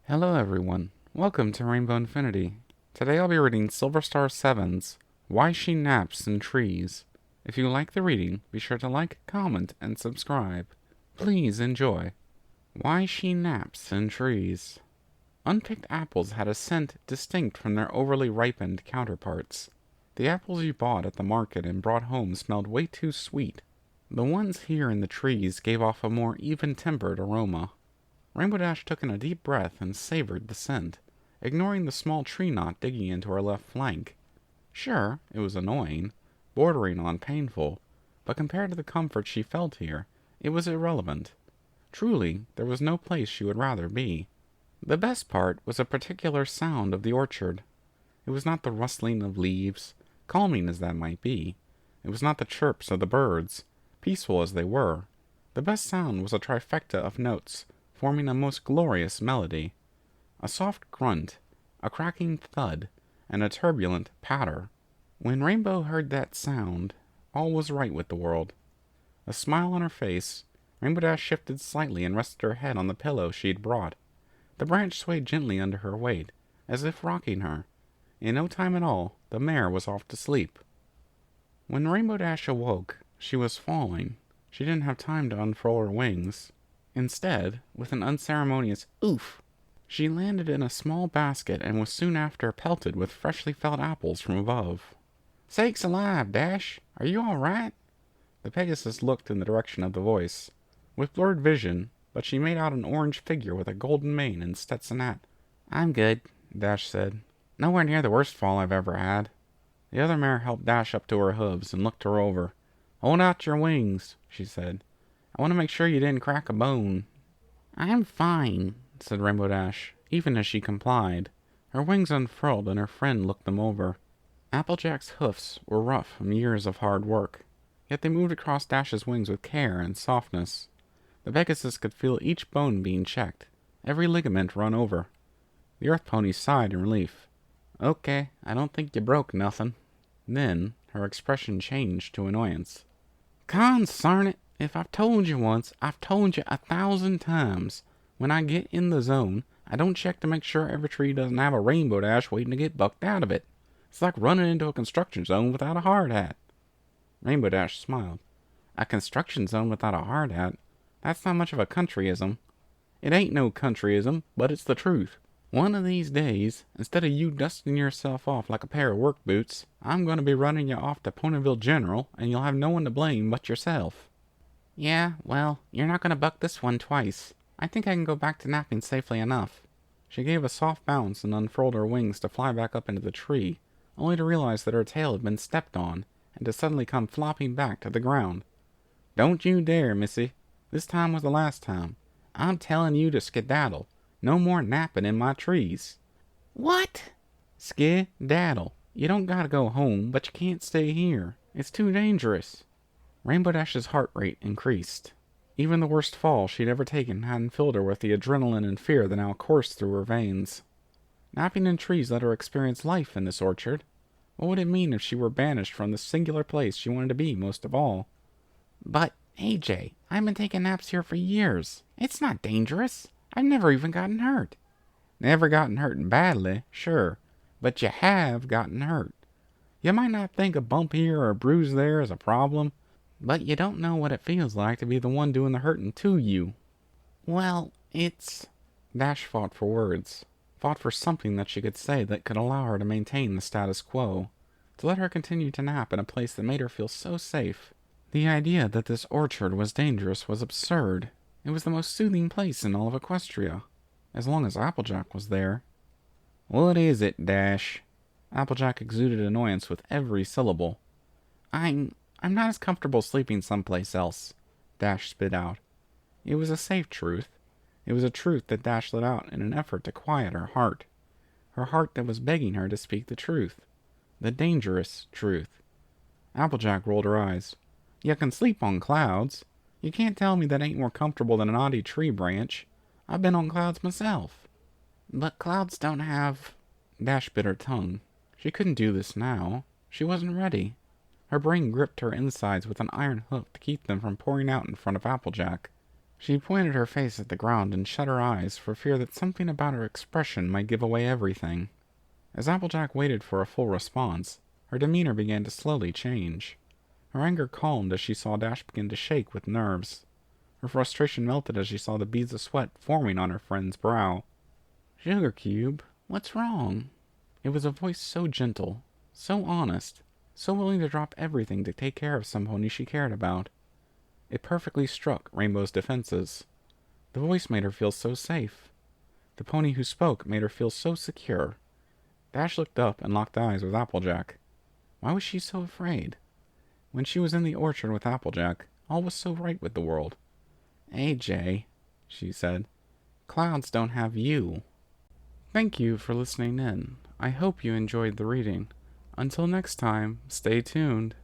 Hello everyone, welcome to Rainbow Infinity. Today I'll be reading SilverStar7's Why She Naps in Trees. If you like the reading, be sure to like, comment, and subscribe. Please enjoy. Why She Naps in Trees. Unpicked apples had a scent distinct from their overly ripened counterparts. The apples you bought at the market and brought home smelled way too sweet. The ones here in the trees gave off a more even-tempered aroma. Rainbow Dash took in a deep breath and savored the scent, ignoring the small tree knot digging into her left flank. Sure, it was annoying, bordering on painful, but compared to the comfort she felt here, it was irrelevant. Truly, there was no place she would rather be. The best part was a particular sound of the orchard. It was not the rustling of leaves, calming as that might be. It was not the chirps of the birds, peaceful as they were. The best sound was a trifecta of notes, forming a most glorious melody. A soft grunt, a cracking thud, and a turbulent patter. When Rainbow heard that sound, all was right with the world. A smile on her face, Rainbow Dash shifted slightly and rested her head on the pillow she had brought. The branch swayed gently under her weight, as if rocking her. In no time at all, the mare was off to sleep. When Rainbow Dash awoke, she was falling. She didn't have time to unfurl her wings. Instead, with an unceremonious oof, she landed in a small basket and was soon after pelted with freshly felled apples from above. "Sakes alive, Dash! Are you all right?" The Pegasus looked in the direction of the voice. With blurred vision, but she made out an orange figure with a golden mane and Stetson hat. "I'm good," Dash said. "Nowhere near the worst fall I've ever had." The other mare helped Dash up to her hooves and looked her over. "Hold out your wings," she said. "I want to make sure you didn't crack a bone." "I'm fine," said Rainbow Dash, even as she complied. Her wings unfurled and her friend looked them over. Applejack's hoofs were rough from years of hard work, yet they moved across Dash's wings with care and softness. The Pegasus could feel each bone being checked, every ligament run over. The Earth Pony sighed in relief. "Okay, I don't think you broke nothing." Then her expression changed to annoyance. "Consarn it! If I've told you once, I've told you 1,000 times. When I get in the zone, I don't check to make sure every tree doesn't have a Rainbow Dash waiting to get bucked out of it. It's like running into a construction zone without a hard hat." Rainbow Dash smiled. "A construction zone without a hard hat? That's not much of a countryism." "It ain't no countryism, but it's the truth. One of these days, instead of you dusting yourself off like a pair of work boots, I'm going to be running you off to Ponyville General, and you'll have no one to blame but yourself." "Yeah, well, you're not going to buck this one twice. I think I can go back to napping safely enough." She gave a soft bounce and unfurled her wings to fly back up into the tree, only to realize that her tail had been stepped on, and to suddenly come flopping back to the ground. "Don't you dare, missy. This time was the last time. I'm telling you to skedaddle. No more napping in my trees." "What?" "Skedaddle. You don't gotta go home, but you can't stay here. It's too dangerous." Rainbow Dash's heart rate increased. Even the worst fall she'd ever taken hadn't filled her with the adrenaline and fear that now coursed through her veins. Napping in trees let her experience life in this orchard. What would it mean if she were banished from the singular place she wanted to be most of all? "But, AJ, I've been taking naps here for years. It's not dangerous. I've never even gotten hurt." "Never gotten hurt badly, sure, but you have gotten hurt. You might not think a bump here or a bruise there is a problem, but you don't know what it feels like to be the one doing the hurting to you." "Well, it's—" Dash fought for words, fought for something that she could say that could allow her to maintain the status quo, to let her continue to nap in a place that made her feel so safe. The idea that this orchard was dangerous was absurd. It was the most soothing place in all of Equestria, as long as Applejack was there. "What is it, Dash?" Applejack exuded annoyance with every syllable. I'm not as comfortable sleeping someplace else," Dash spit out. It was a safe truth. It was a truth that Dash let out in an effort to quiet her heart that was begging her to speak the truth. The dangerous truth. Applejack rolled her eyes. "You can sleep on clouds. You can't tell me that ain't more comfortable than an oddie tree branch. I've been on clouds myself." "But clouds don't have—" Dash bit her tongue. She couldn't do this now. She wasn't ready. Her brain gripped her insides with an iron hook to keep them from pouring out in front of Applejack. She pointed her face at the ground and shut her eyes for fear that something about her expression might give away everything. As Applejack waited for a full response, her demeanor began to slowly change. Her anger calmed as she saw Dash begin to shake with nerves. Her frustration melted as she saw the beads of sweat forming on her friend's brow. "Sugar Cube, what's wrong?" It was a voice so gentle, so honest, so willing to drop everything to take care of some pony she cared about. It perfectly struck Rainbow's defenses. The voice made her feel so safe. The pony who spoke made her feel so secure. Dash looked up and locked eyes with Applejack. Why was she so afraid? When she was in the orchard with Applejack, all was so right with the world. "AJ," she said, "clouds don't have you." Thank you for listening in. I hope you enjoyed the reading. Until next time, stay tuned.